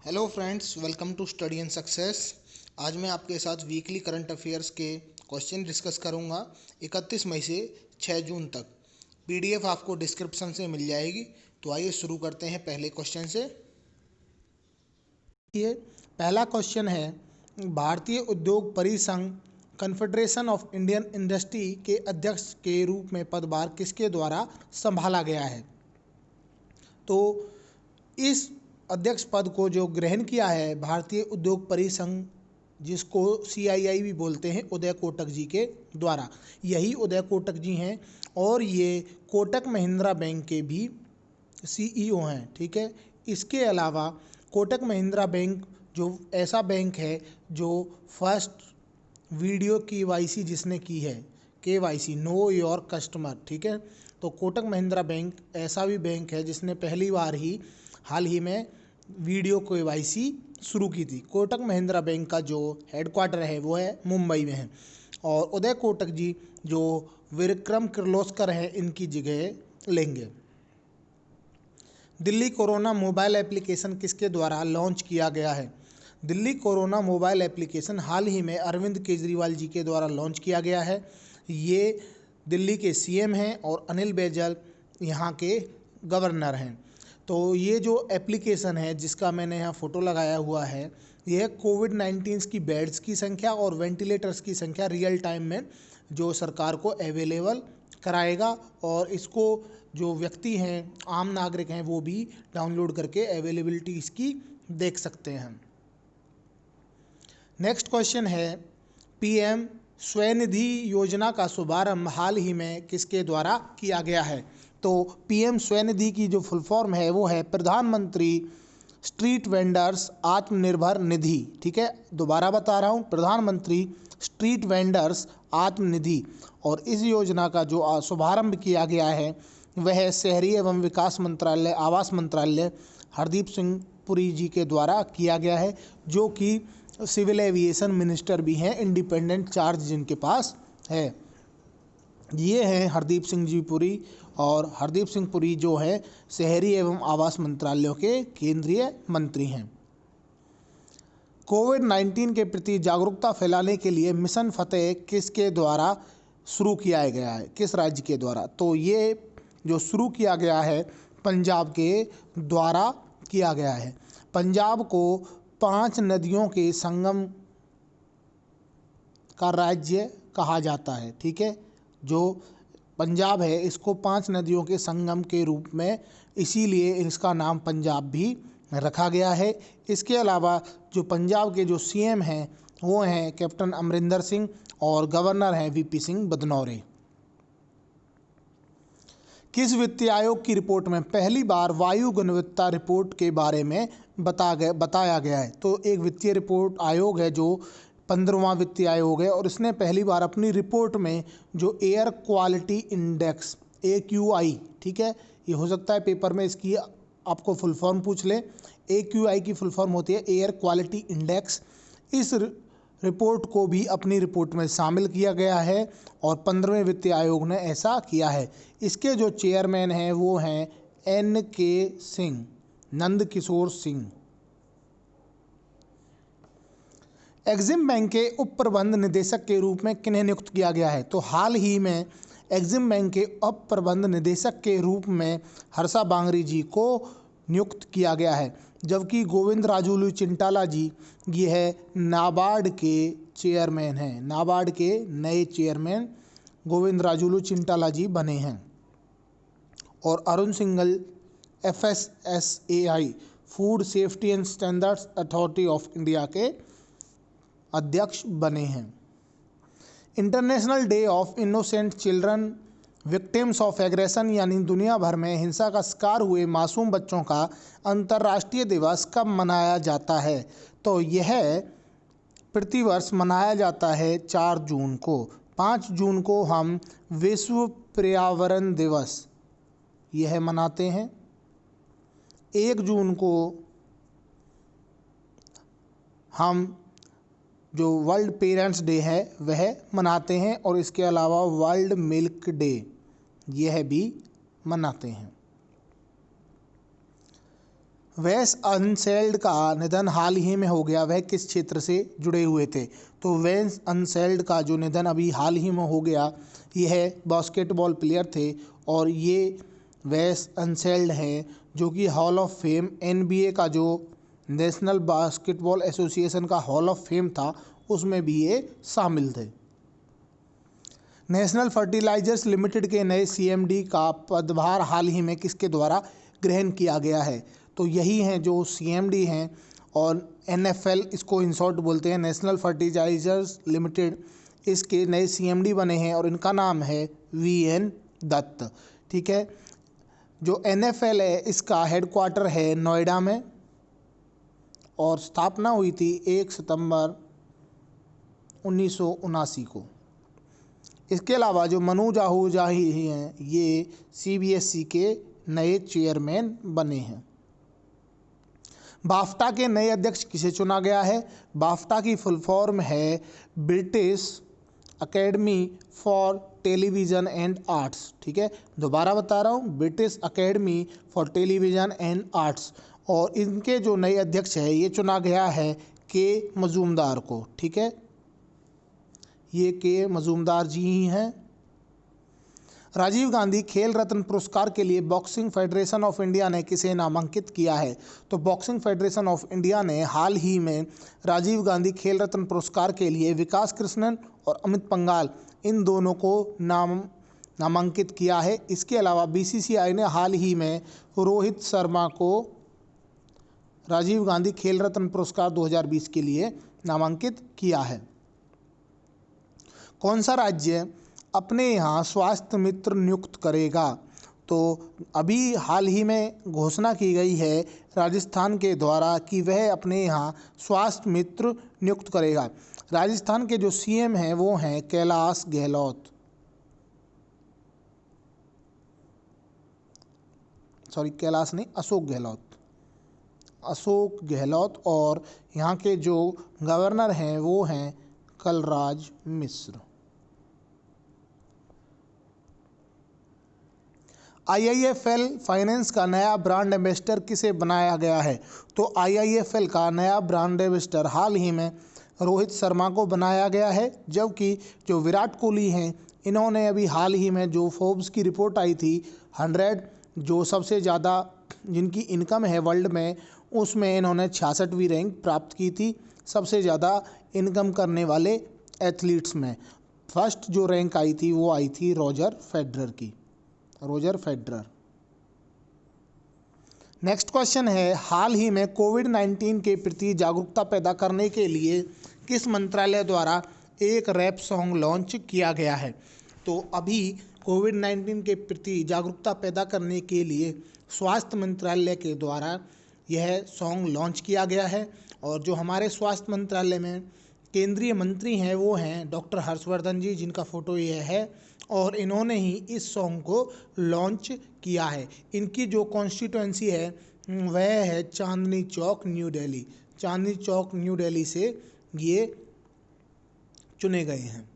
Hello friends, welcome to study and success. आज मैं आपके साथ वीकली करंट अफेयर्स के क्वेश्चन डिस्कस करूंगा 31 मई से 6 जून तक। पीडीएफ आपको डिस्क्रिप्शन से मिल जाएगी। तो आइए शुरू करते हैं पहले क्वेश्चन से। ये पहला क्वेश्चन है, भारतीय उद्योग परिसंघ कन्फेडरेशन ऑफ इंडियन इंडस्ट्री के अध्यक्ष के रूप में पदभार किसके द्वारा संभाला गया है। तो इस अध्यक्ष पद को जो ग्रहण किया है भारतीय उद्योग परिसंघ, जिसको CII भी बोलते हैं, उदय कोटक जी के द्वारा। यही उदय कोटक जी हैं और ये कोटक महिंद्रा बैंक के भी CEO हैं। ठीक है, इसके अलावा कोटक महिंद्रा बैंक जो ऐसा बैंक है जो फर्स्ट वीडियो KYC जिसने की है, KYC नो योर कस्टमर। ठीक है, तो कोटक महिंद्रा बैंक ऐसा भी बैंक है जिसने पहली बार ही हाल ही में वीडियो KYC शुरू की थी। कोटक महिंद्रा बैंक का जो हेडक्वार्टर है वो है मुंबई में है और उदय कोटक जी जो विक्रम किर्लोस्कर हैं इनकी जगह लेंगे। दिल्ली कोरोना मोबाइल एप्लीकेशन किसके द्वारा लॉन्च किया गया है। दिल्ली कोरोना मोबाइल एप्लीकेशन हाल ही में अरविंद केजरीवाल जी के द्वारा लॉन्च किया गया है। ये दिल्ली के CM हैं और अनिल बैजल यहाँ के गवर्नर हैं। तो ये जो एप्लीकेशन है जिसका मैंने यहाँ फ़ोटो लगाया हुआ है, यह कोविड-19 की बेड्स की संख्या और वेंटिलेटर्स की संख्या रियल टाइम में जो सरकार को अवेलेबल कराएगा और इसको जो व्यक्ति हैं, आम नागरिक हैं, वो भी डाउनलोड करके अवेलेबिलिटी इसकी देख सकते हैं। नेक्स्ट क्वेश्चन है, PM स्वनिधि योजना का शुभारंभ हाल ही में किसके द्वारा किया गया है। तो PM स्वनिधि की जो फुल फॉर्म है वो है प्रधानमंत्री स्ट्रीट वेंडर्स आत्मनिर्भर निधि। ठीक है, दोबारा बता रहा हूँ, प्रधानमंत्री स्ट्रीट वेंडर्स आत्मनिधि। और इस योजना का जो शुभारंभ किया गया है वह शहरी एवं विकास मंत्रालय, आवास मंत्रालय हरदीप सिंह पुरी जी के द्वारा किया गया है, जो कि सिविल एविएशन मिनिस्टर भी हैं, इंडिपेंडेंट चार्ज जिनके पास है। ये हैं हरदीप सिंह जी पुरी, और हरदीप सिंह पुरी जो है शहरी एवं आवास मंत्रालयों के केंद्रीय मंत्री हैं। कोविड-19 के प्रति जागरूकता फैलाने के लिए मिशन फतेह किसके द्वारा शुरू किया गया है, किस राज्य के द्वारा। तो ये जो शुरू किया गया है पंजाब के द्वारा किया गया है। पंजाब को 5 नदियों के संगम का राज्य कहा जाता है। ठीक है, जो पंजाब है इसको 5 नदियों के संगम के रूप में, इसीलिए इसका नाम पंजाब भी रखा गया है। इसके अलावा जो पंजाब के जो CM हैं वो हैं कैप्टन अमरिंदर सिंह और गवर्नर हैं VP सिंह बदनौरे। किस वित्तीय आयोग की रिपोर्ट में पहली बार वायु गुणवत्ता रिपोर्ट के बारे में बताया गया है। तो एक वित्तीय रिपोर्ट आयोग है जो 15वां वित्तीय आयोग है और इसने पहली बार अपनी रिपोर्ट में जो एयर क्वालिटी इंडेक्स AQI, ठीक है, ये हो सकता है पेपर में इसकी आपको फुल फॉर्म पूछ ले। AQI की फुल फॉर्म होती है एयर क्वालिटी इंडेक्स। इस रिपोर्ट को भी अपनी रिपोर्ट में शामिल किया गया है और 15वें वित्तीय आयोग ने ऐसा किया है। इसके जो चेयरमैन हैं वो हैं NK Singh, Nand Kishore Singh. EXIM bank के उप प्रबंध निदेशक के रूप में किन्हें नियुक्त किया गया है। तो हाल ही में एग्जिम बैंक के उप प्रबंध निदेशक के रूप में हर्षा बांगरी जी को नियुक्त किया गया है, जबकि गोविंद राजूलू चिंटाला जी ये है नाबार्ड के चेयरमैन हैं। नाबार्ड के नए चेयरमैन गोविंद राजूलू चिंटाला जी बने हैं। और Arun Singhal FSSAI food safety and standards authority of India के अध्यक्ष बने हैं। International day of innocent children victims of aggression, यानी दुनिया भर में हिंसा का शिकार हुए मासूम बच्चों का अंतर्राष्ट्रीय दिवस कब मनाया जाता है। तो यह प्रतिवर्ष मनाया जाता है 4 जून को। 5 जून को हम विश्व पर्यावरण दिवस यह मनाते हैं। 1 जून को हम जो वर्ल्ड पेरेंट्स डे है वह मनाते हैं और इसके अलावा वर्ल्ड मिल्क डे यह भी मनाते हैं। वेस अनसेल्ड का निधन हाल ही में हो गया, वह किस क्षेत्र से जुड़े हुए थे? तो वेस अनसेल्ड का जो निधन अभी हाल ही में हो गया, यह बास्केटबॉल प्लेयर थे और ये वेस अनसेल्ड हैं जो कि हॉल ऑफ फेम NBA का जो नेशनल बास्केटबॉल एसोसिएशन का हॉल ऑफ फेम था उसमें भी ये शामिल थे। नेशनल फर्टिलाइजर्स लिमिटेड के नए CMD का पदभार हाल ही में किसके द्वारा ग्रहण किया गया है? तो यही हैं जो CMD हैं और NFL इसको इन शॉर्ट बोलते हैं, नेशनल फर्टिलाइजर्स लिमिटेड, इसके नए CMD बने हैं और इनका नाम है VN दत्त। ठीक है, जो NFL है इसका हेडक्वार्टर है नोएडा में और स्थापना हुई थी 1 सितंबर 1979 को। इसके अलावा जो मनोज आहूजा ही हैं ये CBSE के नए चेयरमैन बने हैं। बाफ्टा के नए अध्यक्ष किसे चुना गया है? बाफ्टा की फुल फॉर्म है British academy for television and arts. ठीक है, दोबारा बता रहा हूँ, British academy for television and arts. और इनके जो नए अध्यक्ष है ये चुना गया है के मजूमदार को। ठीक है, ये के मजूमदार जी ही हैं। राजीव गांधी खेल रत्न पुरस्कार के लिए बॉक्सिंग फेडरेशन ऑफ इंडिया ने किसे नामांकित किया है? तो बॉक्सिंग फेडरेशन ऑफ इंडिया ने हाल ही में राजीव गांधी खेल रत्न पुरस्कार के लिए विकास कृष्णन और अमित पंघाल इन दोनों को नामांकित किया है। इसके अलावा BCCI ने हाल ही में रोहित शर्मा को राजीव गांधी खेल रत्न पुरस्कार 2020 के लिए नामांकित किया है। कौन सा राज्य अपने यहाँ स्वास्थ्य मित्र नियुक्त करेगा? तो अभी हाल ही में घोषणा की गई है राजस्थान के द्वारा कि वह अपने यहाँ स्वास्थ्य मित्र नियुक्त करेगा। राजस्थान के जो CM हैं वो हैं कैलाश गहलोत, कैलाश नहीं, अशोक गहलोत। और यहाँ के जो गवर्नर हैं वो हैं कलराज मिश्र। IIFL फाइनेंस का नया ब्रांड एम्बेसडर किसे बनाया गया है? तो IIFL का नया ब्रांड एम्बेसडर हाल ही में रोहित शर्मा को बनाया गया है, जबकि जो विराट कोहली हैं इन्होंने अभी हाल ही में जो फोर्ब्स की रिपोर्ट आई थी 100 जो सबसे ज़्यादा जिनकी इनकम है वर्ल्ड में, उसमें इन्होंने 66वीं रैंक प्राप्त की थी सबसे ज़्यादा इनकम करने वाले एथलीट्स में। फर्स्ट जो रैंक आई थी वो आई थी रोजर फेडरर। नेक्स्ट क्वेश्चन है, हाल ही में कोविड-19 के प्रति जागरूकता पैदा करने के लिए किस मंत्रालय द्वारा एक रैप सॉन्ग लॉन्च किया गया है? तो अभी कोविड-19 के प्रति जागरूकता पैदा करने के लिए स्वास्थ्य मंत्रालय के द्वारा यह सॉन्ग लॉन्च किया गया है और जो हमारे स्वास्थ्य मंत्रालय में केंद्रीय मंत्री हैं वो हैं डॉक्टर हर्षवर्धन जी, जिनका फ़ोटो ये है और इन्होंने ही इस सॉन्ग को लॉन्च किया है। इनकी जो कॉन्स्टिट्यूएंसी है वह है चांदनी चौक न्यू दिल्ली से ये चुने गए हैं।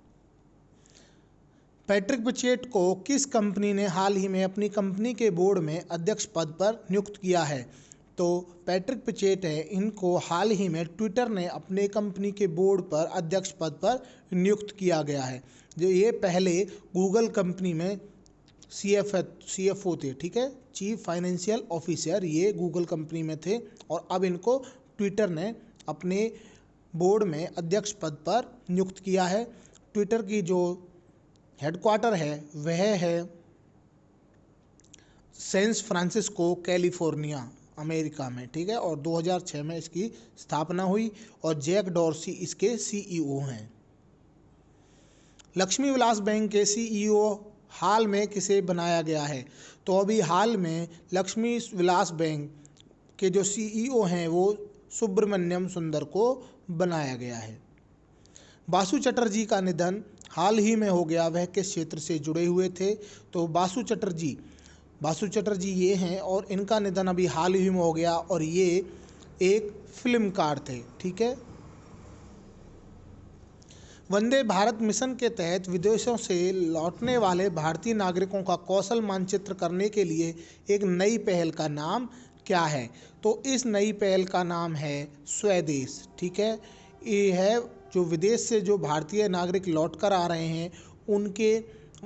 पैट्रिक पिचेट को किस कंपनी ने हाल ही में अपनी कंपनी के बोर्ड में अध्यक्ष पद पर नियुक्त किया है? तो पैट्रिक पिचेट है, इनको हाल ही में ट्विटर ने अपने कंपनी के बोर्ड पर अध्यक्ष पद पर नियुक्त किया गया है। जो ये पहले गूगल कंपनी में CFO थे। ठीक है, चीफ फाइनेंशियल ऑफिसर ये गूगल कंपनी में थे और अब इनको ट्विटर ने अपने बोर्ड में अध्यक्ष पद पर नियुक्त किया है। ट्विटर की जो हेडक्वार्टर है वह है सैन फ्रांसिस्को कैलिफोर्निया अमेरिका में। ठीक है, और 2006 में इसकी स्थापना हुई और जैक डॉर्सी इसके CEO हैं। लक्ष्मी विलास बैंक के CEO हाल में किसे बनाया गया है? तो अभी हाल में लक्ष्मी विलास बैंक के जो CEO हैं वो सुब्रमण्यम सुंदर को बनाया गया है। बासु चटर्जी का निधन हाल ही में हो गया, वह किस क्षेत्र से जुड़े हुए थे? तो बासु चटर्जी ये हैं और इनका निधन अभी हाल ही में हो गया और ये एक फिल्मकार थे। ठीक है, वंदे भारत मिशन के तहत विदेशों से लौटने वाले भारतीय नागरिकों का कौशल मानचित्र करने के लिए एक नई पहल का नाम क्या है? तो इस नई पहल का नाम है स्वदेश। ठीक है, ये है जो विदेश से जो भारतीय नागरिक लौट कर आ रहे हैं उनके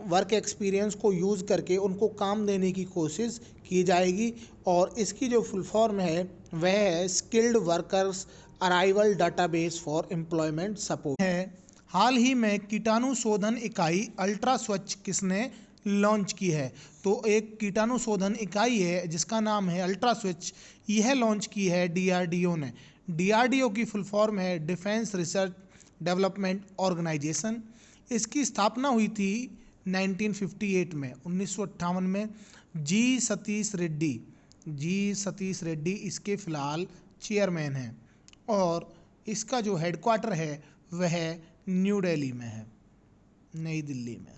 वर्क एक्सपीरियंस को यूज़ करके उनको काम देने की कोशिश की जाएगी। और इसकी जो फुल फॉर्म है वह है skilled workers arrival database for employment support है। हाल ही में कीटाणु शोधन इकाई अल्ट्रा स्वच्छ किसने लॉन्च की है? तो एक कीटाणु शोधन इकाई है जिसका नाम है अल्ट्रा स्वच्छ, यह लॉन्च की है डीआरडीओ ने। डीआरडीओ की फुल फॉर्म है डिफेंस रिसर्च डेवलपमेंट ऑर्गेनाइजेशन। इसकी स्थापना हुई थी 1958 में, 1958 में। जी सतीश रेड्डी इसके फिलहाल चेयरमैन हैं और इसका जो हेडक्वार्टर है वह न्यू दिल्ली में है, नई दिल्ली में।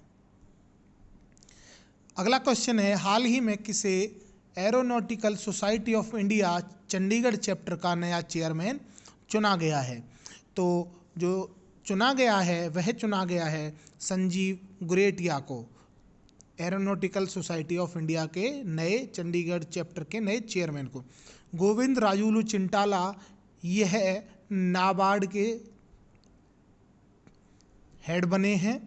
अगला क्वेश्चन है, हाल ही में किसे aeronautical society of India Chandigarh chapter का नया चेयरमैन चुना गया है? तो जो चुना गया है संजीव गुरेटिया को, एरोनॉटिकल सोसाइटी ऑफ इंडिया के नए चंडीगढ़ चैप्टर के नए चेयरमैन को। गोविंद राजुलू चिंटाला यह नाबार्ड के हेड बने हैं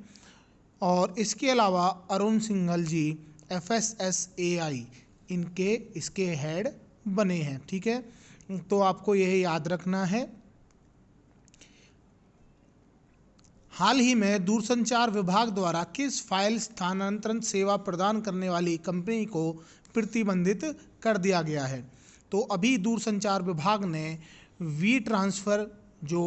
और इसके अलावा अरुण सिंघल जी FSSAI इसके हेड बने हैं। ठीक है, तो आपको यह याद रखना है। हाल ही में दूरसंचार विभाग द्वारा किस फाइल स्थानांतरण सेवा प्रदान करने वाली कंपनी को प्रतिबंधित कर दिया गया है? तो अभी दूरसंचार विभाग ने वी ट्रांसफ़र जो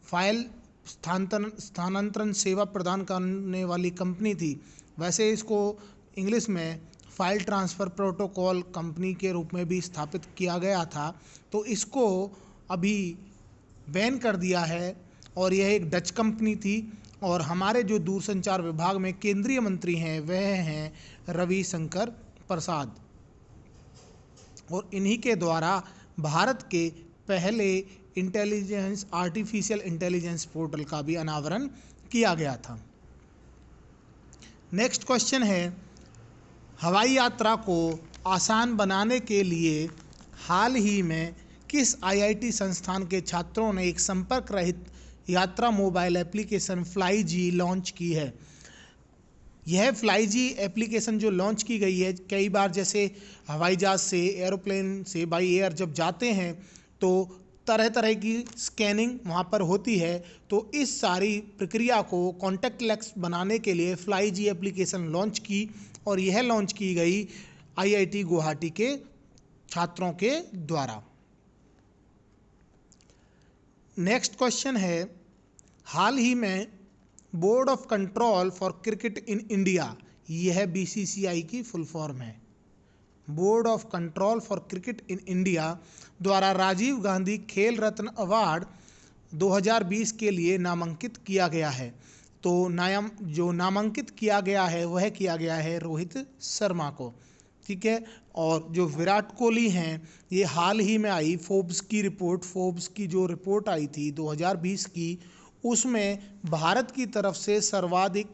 फाइल स्थानांतरण सेवा प्रदान करने वाली कंपनी थी, वैसे इसको इंग्लिश में फाइल ट्रांसफ़र प्रोटोकॉल कंपनी के रूप में भी स्थापित किया गया था, तो इसको अभी बैन कर दिया है। और यह एक डच कंपनी थी और हमारे जो दूरसंचार विभाग में केंद्रीय मंत्री हैं वह हैं रविशंकर प्रसाद, और इन्हीं के द्वारा भारत के पहले आर्टिफिशियल इंटेलिजेंस पोर्टल का भी अनावरण किया गया था। नेक्स्ट क्वेश्चन है, हवाई यात्रा को आसान बनाने के लिए हाल ही में किस IIT संस्थान के छात्रों ने एक संपर्क रहित यात्रा मोबाइल एप्लीकेशन फ्लाईजी लॉन्च की है? यह फ्लाईजी एप्लीकेशन जो लॉन्च की गई है, कई बार जैसे हवाई जहाज़ से, एरोप्लेन से बाई एयर जब जाते हैं तो तरह तरह की स्कैनिंग वहाँ पर होती है, तो इस सारी प्रक्रिया को कॉन्टैक्टलेस बनाने के लिए फ्लाईजी एप्लीकेशन लॉन्च की और यह लॉन्च की गई IIT गुवाहाटी के छात्रों के द्वारा। नेक्स्ट क्वेश्चन है, हाल ही में board of control for cricket in India, यह BCCI की फुल फॉर्म है, board of control for cricket in India द्वारा राजीव गांधी खेल रत्न अवार्ड 2020 के लिए नामांकित किया गया है। तो जो नामांकित किया गया है वह किया गया है रोहित शर्मा को। ठीक है, और जो विराट कोहली हैं, ये हाल ही में आई फोर्ब्स की जो रिपोर्ट आई थी 2020 की, उसमें भारत की तरफ से सर्वाधिक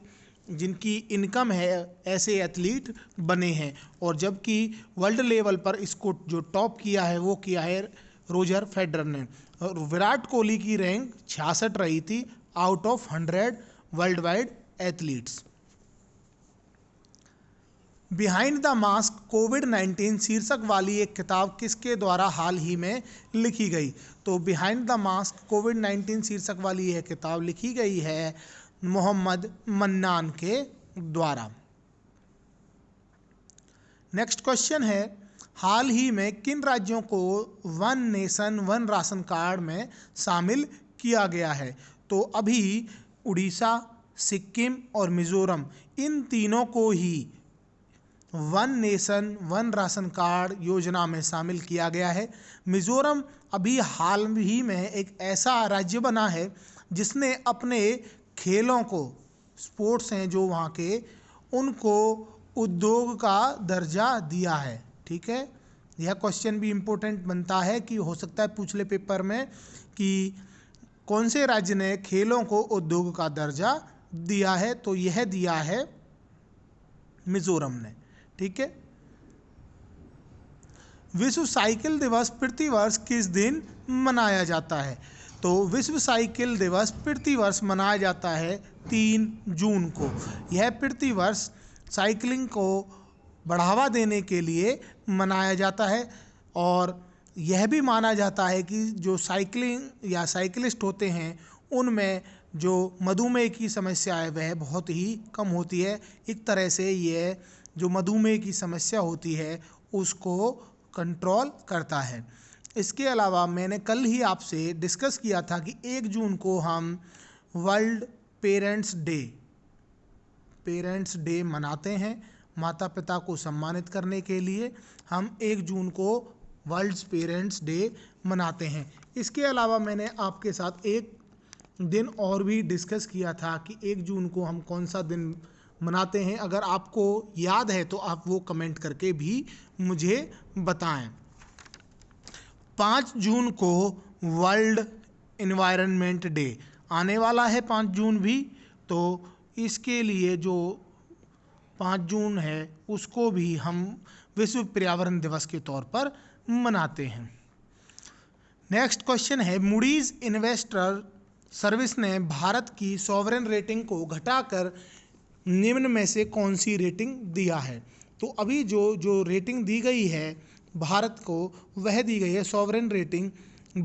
जिनकी इनकम है ऐसे एथलीट बने हैं, और जबकि वर्ल्ड लेवल पर इसको जो टॉप किया है वो किया है रोजर फेडरर ने। और विराट कोहली की रैंक 66 रही थी out of 100 world wide athletes. Behind the mask कोविड-19 शीर्षक वाली एक किताब किसके द्वारा हाल ही में लिखी गई? तो बिहाइंड द मास्क कोविड-19 शीर्षक वाली यह किताब लिखी गई है मोहम्मद मन्नान के द्वारा। नेक्स्ट क्वेश्चन है, हाल ही में किन राज्यों को one nation one ration card में शामिल किया गया है? तो अभी उड़ीसा, सिक्किम और मिजोरम, इन तीनों को ही one nation one ration card योजना में शामिल किया गया है। मिजोरम अभी हाल ही में एक ऐसा राज्य बना है जिसने अपने खेलों को, स्पोर्ट्स हैं जो वहाँ के, उनको उद्योग का दर्जा दिया है। ठीक है, यह क्वेश्चन भी इम्पोर्टेंट बनता है कि हो सकता है पूछ ले पेपर में कि कौन से राज्य ने खेलों को उद्योग का दर्जा दिया है, तो यह दिया है मिजोरम ने। ठीक है, विश्व साइकिल दिवस प्रतिवर्ष किस दिन मनाया जाता है? तो विश्व साइकिल दिवस प्रतिवर्ष मनाया जाता है 3 जून को। यह प्रतिवर्ष साइकिलिंग को बढ़ावा देने के लिए मनाया जाता है और यह भी माना जाता है कि जो साइकिलिंग या साइकिलिस्ट होते हैं उनमें जो मधुमेह की समस्या है वह बहुत ही कम होती है। एक तरह से यह जो मधुमेह की समस्या होती है उसको कंट्रोल करता है। इसके अलावा मैंने कल ही आपसे डिस्कस किया था कि 1 जून को हम वर्ल्ड पेरेंट्स डे मनाते हैं। माता पिता को सम्मानित करने के लिए हम 1 जून को वर्ल्ड पेरेंट्स डे मनाते हैं। इसके अलावा मैंने आपके साथ एक दिन और भी डिस्कस किया था कि 1 जून को हम कौन सा दिन मनाते हैं। अगर आपको याद है तो आप वो कमेंट करके भी मुझे बताएं। 5 जून को वर्ल्ड एनवायरनमेंट डे आने वाला है, 5 जून भी। तो इसके लिए जो 5 जून है उसको भी हम विश्व पर्यावरण दिवस के तौर पर मनाते हैं। नेक्स्ट क्वेश्चन है, मूडीज इन्वेस्टर सर्विस ने भारत की सॉवरेन रेटिंग को घटाकर निम्न में से कौन सी रेटिंग दिया है? तो अभी जो रेटिंग दी गई है भारत को वह दी गई है सॉवरेन रेटिंग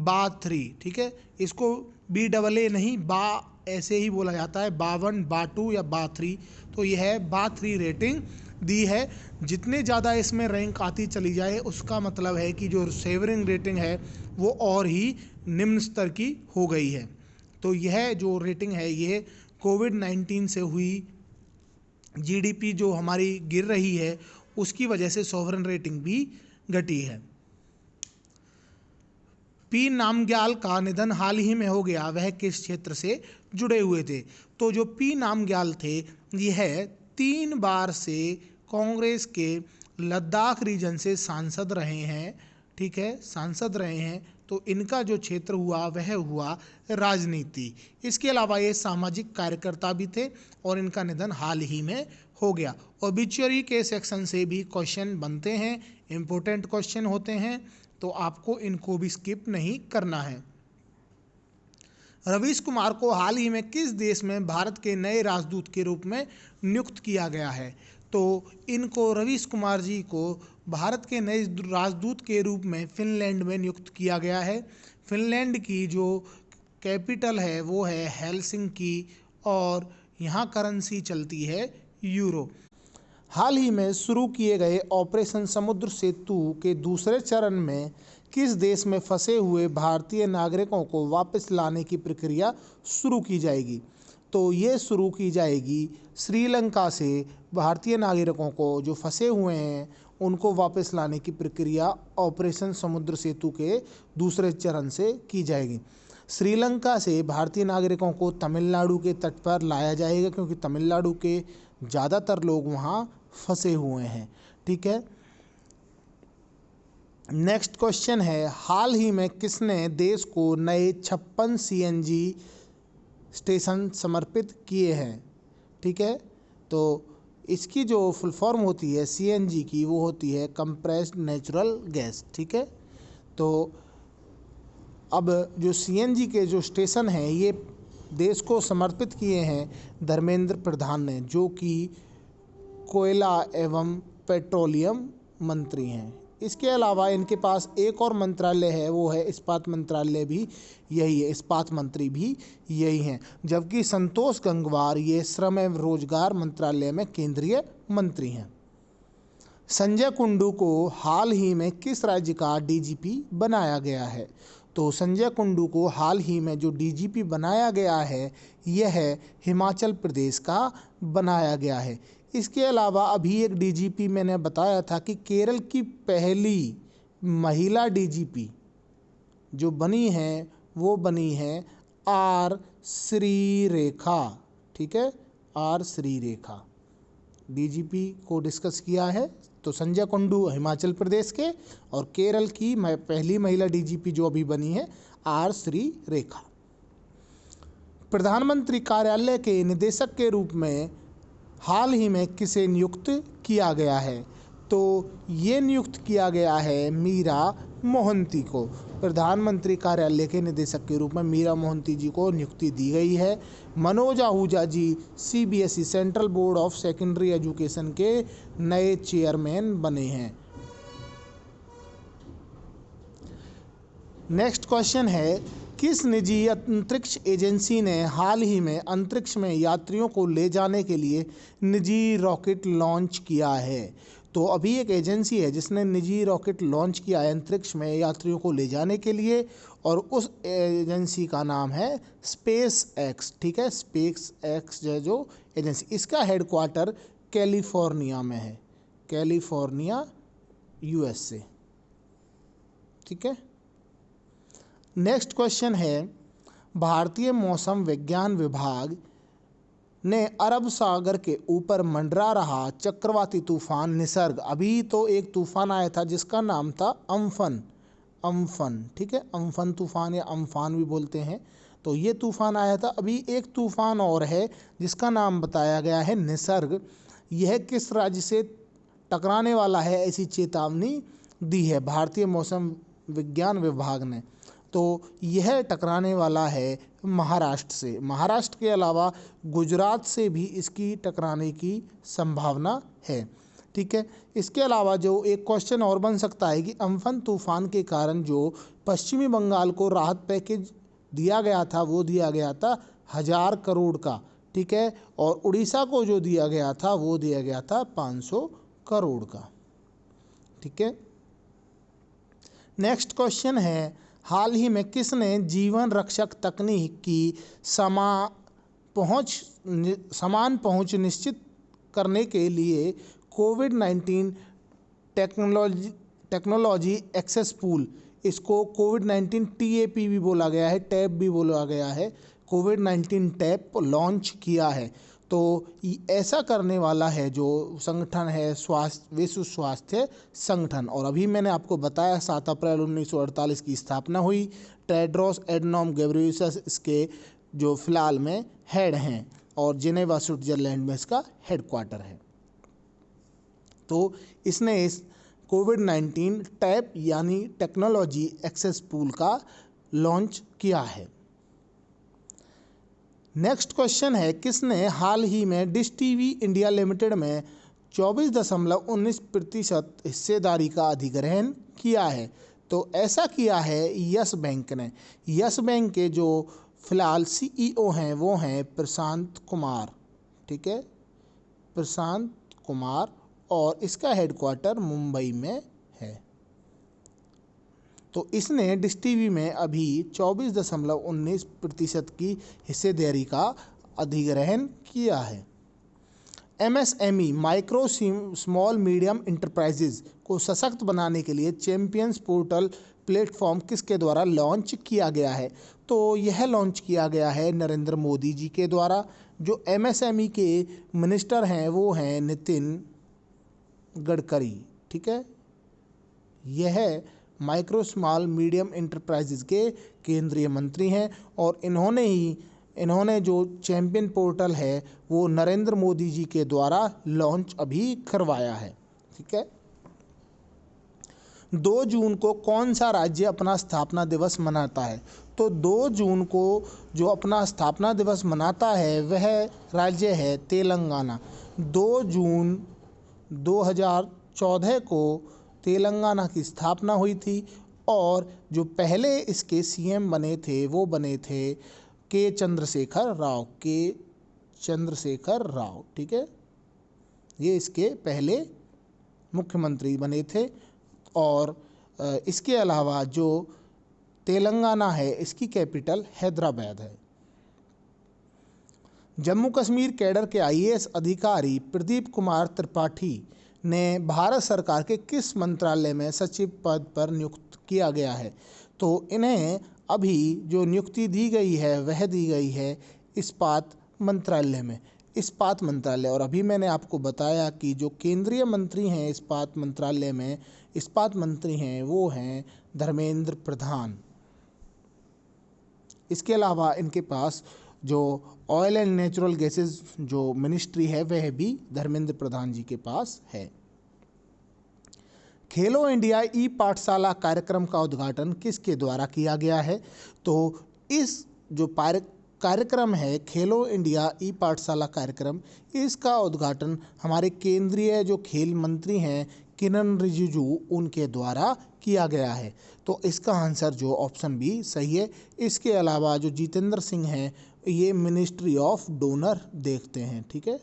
BA3, ठीक है। इसको BAA नहीं, ऐसे ही बोला जाता है, BA1, BA2 या BA3। तो यह BA3 रेटिंग दी है। जितने ज़्यादा इसमें रैंक आती चली जाए उसका मतलब है कि जो सॉवरेन रेटिंग है वो और ही निम्न स्तर की हो गई है। तो यह जो रेटिंग है ये कोविड-19 से हुई GDP जो हमारी गिर रही है उसकी वजह से सॉवरेन रेटिंग भी घटी है। पी नामग्याल का निधन हाल ही में हो गया, वह किस क्षेत्र से जुड़े हुए थे? तो जो पी नामग्याल थे यह 3 बार से कांग्रेस के लद्दाख रीजन से सांसद रहे हैं, ठीक है, सांसद रहे हैं। तो इनका जो क्षेत्र हुआ वह हुआ राजनीति। इसके अलावा ये सामाजिक कार्यकर्ता भी थे और इनका निधन हाल ही में हो गया। ओबिचुअरी के सेक्शन से भी क्वेश्चन बनते हैं, इम्पोर्टेंट क्वेश्चन होते हैं, तो आपको इनको भी स्किप नहीं करना है। रवीश कुमार को हाल ही में किस देश में भारत के नए राजदूत के रूप में नियुक्त किया गया है? तो इनको रवीश कुमार जी को भारत के नए राजदूत के रूप में फिनलैंड में नियुक्त किया गया है। फिनलैंड की जो कैपिटल है वो है हेलसिंकी और यहाँ करेंसी चलती है यूरो। हाल ही में शुरू किए गए ऑपरेशन समुद्र सेतु के दूसरे चरण में किस देश में फंसे हुए भारतीय नागरिकों को वापस लाने की प्रक्रिया शुरू की जाएगी? तो ये शुरू की जाएगी श्रीलंका से। भारतीय नागरिकों को जो फंसे हुए हैं उनको वापस लाने की प्रक्रिया ऑपरेशन समुद्र सेतु के दूसरे चरण से की जाएगी। श्रीलंका से भारतीय नागरिकों को तमिलनाडु के तट पर लाया जाएगा क्योंकि तमिलनाडु के ज़्यादातर लोग वहाँ फंसे हुए हैं, ठीक है। नेक्स्ट क्वेश्चन है, हाल ही में किसने देश को नए 56 CNG स्टेशन समर्पित किए हैं? ठीक है, तो इसकी जो फुल फॉर्म होती है CNG की वो होती है कंप्रेस्ड नेचुरल गैस, ठीक है। तो अब जो CNG के जो स्टेशन हैं ये देश को समर्पित किए हैं धर्मेंद्र प्रधान ने, जो कि कोयला एवं पेट्रोलियम मंत्री हैं। इसके अलावा इनके पास एक और मंत्रालय है, वो है इस्पात मंत्रालय, भी यही है, इस्पात मंत्री भी यही हैं। जबकि संतोष गंगवार ये श्रम एवं रोजगार मंत्रालय में केंद्रीय मंत्री हैं। संजय कुंडू को हाल ही में किस राज्य का DGP बनाया गया है? तो संजय कुंडू को हाल ही में जो DGP बनाया गया है यह हिमाचल प्रदेश का बनाया गया है। इसके अलावा अभी एक DGP मैंने बताया था कि केरल की पहली महिला DGP जो बनी है वो बनी है R श्रीरेखा, ठीक है, R श्रीरेखा। DGP को डिस्कस किया है तो संजय कुंडू हिमाचल प्रदेश के और केरल की पहली महिला DGP जो अभी बनी है R श्रीरेखा। प्रधानमंत्री कार्यालय के निदेशक के रूप में हाल ही में किसे नियुक्त किया गया है? तो ये नियुक्त किया गया है मीरा मोहंती को। प्रधानमंत्री कार्यालय के निदेशक के रूप में मीरा मोहंती जी को नियुक्ति दी गई है। Manoj Ahuja ji CBSE central board of secondary education के नए चेयरमैन बने हैं। नेक्स्ट क्वेश्चन है, किस निजी अंतरिक्ष एजेंसी ने हाल ही में अंतरिक्ष में यात्रियों को ले जाने के लिए निजी रॉकेट लॉन्च किया है? तो अभी एक एजेंसी है जिसने निजी रॉकेट लॉन्च किया है अंतरिक्ष में यात्रियों को ले जाने के लिए, और उस एजेंसी का नाम है स्पेस एक्स। ठीक है, स्पेस एक्स जो एजेंसी, इसका हेडक्वार्टर कैलिफोर्निया में है, कैलिफोर्निया यूएसए। ठीक है। नेक्स्ट क्वेश्चन है, भारतीय मौसम विज्ञान विभाग ने अरब सागर के ऊपर मंडरा रहा चक्रवाती तूफान निसर्ग, अभी तो एक तूफान आया था जिसका नाम था अम्फन, अम्फन। ठीक है, अम्फन तूफान या अम्फान भी बोलते हैं। तो ये तूफान आया था। अभी एक तूफान और है जिसका नाम बताया गया है निसर्ग। यह किस राज्य से टकराने वाला है, ऐसी चेतावनी दी है भारतीय मौसम विज्ञान विभाग ने। तो यह टकराने वाला है महाराष्ट्र से। महाराष्ट्र के अलावा गुजरात से भी इसकी टकराने की संभावना है। ठीक है, इसके अलावा जो एक क्वेश्चन और बन सकता है कि अम्फन तूफान के कारण जो पश्चिमी बंगाल को राहत पैकेज दिया गया था वो दिया गया था 1000 करोड़ का। ठीक है, और उड़ीसा को जो दिया गया था वो दिया गया था 500 करोड़ का। ठीक है। नेक्स्ट क्वेश्चन है, हाल ही में किसने जीवन रक्षक तकनीक की समान पहुंच निश्चित करने के लिए कोविड-19 टेक्नोलॉजी एक्सेस पूल, इसको कोविड-19 TAP भी बोला गया है, टैप भी बोला गया है, कोविड-19 टैप लॉन्च किया है। तो ऐसा करने वाला है जो संगठन है विश्व स्वास्थ्य संगठन। और अभी मैंने आपको बताया 7 अप्रैल 1948 की स्थापना हुई। टेड्रोस एडनॉम गेब्रेयेसस इसके जो फिलहाल में हेड हैं, और जिनेवा स्विट्जरलैंड में इसका हेडक्वार्टर है। तो इसने इस कोविड-19 टैप यानी टेक्नोलॉजी एक्सेस पूल का लॉन्च किया है। नेक्स्ट क्वेश्चन है, किसने हाल ही में डिश टीवी इंडिया लिमिटेड में 24.19% हिस्सेदारी का अधिग्रहण किया है? तो ऐसा किया है यस बैंक ने। यस बैंक के जो फिलहाल CEO हैं वो हैं प्रशांत कुमार। ठीक है, प्रशांत कुमार, और इसका हेडक्वार्टर मुंबई में है। तो इसने डिश टीवी में अभी 24.19% की हिस्सेदारी का अधिग्रहण किया है। MSME micro small medium enterprises को सशक्त बनाने के लिए चैंपियंस पोर्टल प्लेटफॉर्म किसके द्वारा लॉन्च किया गया है? तो यह लॉन्च किया गया है नरेंद्र मोदी जी के द्वारा। जो MSME के मिनिस्टर हैं वो हैं नितिन गडकरी। ठीक है, यह माइक्रो स्मॉल मीडियम इंटरप्राइजेज के केंद्रीय मंत्री हैं, और इन्होंने जो चैंपियन पोर्टल है वो नरेंद्र मोदी जी के द्वारा लॉन्च अभी करवाया है। ठीक है। 2 जून को कौन सा राज्य अपना स्थापना दिवस मनाता है? तो 2 जून को जो अपना स्थापना दिवस मनाता है वह राज्य है तेलंगाना। 2 जून 2014 को तेलंगाना की स्थापना हुई थी, और जो पहले इसके CM बने थे वो बने थे के चंद्रशेखर राव। ठीक है, ये इसके पहले मुख्यमंत्री बने थे। और इसके अलावा जो तेलंगाना है इसकी कैपिटल हैदराबाद है। जम्मू कश्मीर कैडर के IAS अधिकारी प्रदीप कुमार त्रिपाठी ने भारत सरकार के किस मंत्रालय में सचिव पद पर नियुक्त किया गया है? तो इन्हें अभी जो नियुक्ति दी गई है वह दी गई है इस्पात मंत्रालय में, इस्पात मंत्रालय। और अभी मैंने आपको बताया कि जो केंद्रीय मंत्री हैं इस्पात मंत्रालय में, इस्पात मंत्री हैं वो हैं धर्मेंद्र प्रधान। इसके अलावा इनके पास जो ऑयल एंड नेचुरल गैसेस जो मिनिस्ट्री है वह भी धर्मेंद्र प्रधान जी के पास है। खेलो इंडिया ई पाठशाला कार्यक्रम का उद्घाटन किसके द्वारा किया गया है? तो इस जो कार्यक्रम है खेलो इंडिया ई पाठशाला कार्यक्रम, इसका उद्घाटन हमारे केंद्रीय जो खेल मंत्री हैं किरण रिजिजू उनके द्वारा किया गया है। तो इसका आंसर जो ऑप्शन बी सही है। इसके अलावा जो जितेंद्र सिंह हैं ये मिनिस्ट्री ऑफ डोनर देखते हैं, ठीक है,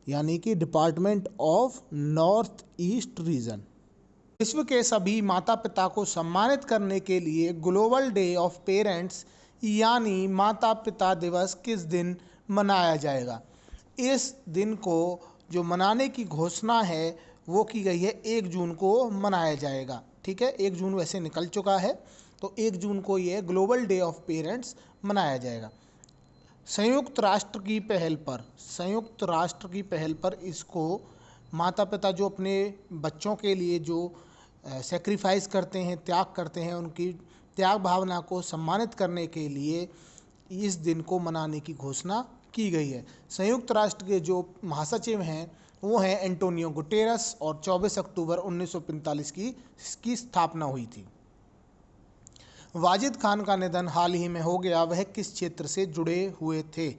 यानी कि department of north east region. विश्व के सभी माता पिता को सम्मानित करने के लिए ग्लोबल डे ऑफ पेरेंट्स यानी माता पिता दिवस किस दिन मनाया जाएगा? इस दिन को जो मनाने की घोषणा है वो की गई है 1 जून को मनाया जाएगा, ठीक है। 1 जून वैसे निकल चुका है, तो 1 जून को ये ग्लोबल डे ऑफ पेरेंट्स मनाया जाएगा। संयुक्त राष्ट्र की पहल पर इसको माता पिता जो अपने बच्चों के लिए जो सेक्रीफाइस करते हैं, त्याग करते हैं, उनकी त्याग भावना को सम्मानित करने के लिए इस दिन को मनाने की घोषणा की गई है। संयुक्त राष्ट्र के जो महासचिव हैं वो हैं एंटोनियो गुटेरस और 24 अक्टूबर 1945 की इसकी स्थापना हुई थी। वाजिद खान का निधन हाल ही में हो गया, वह किस क्षेत्र से जुड़े हुए थे?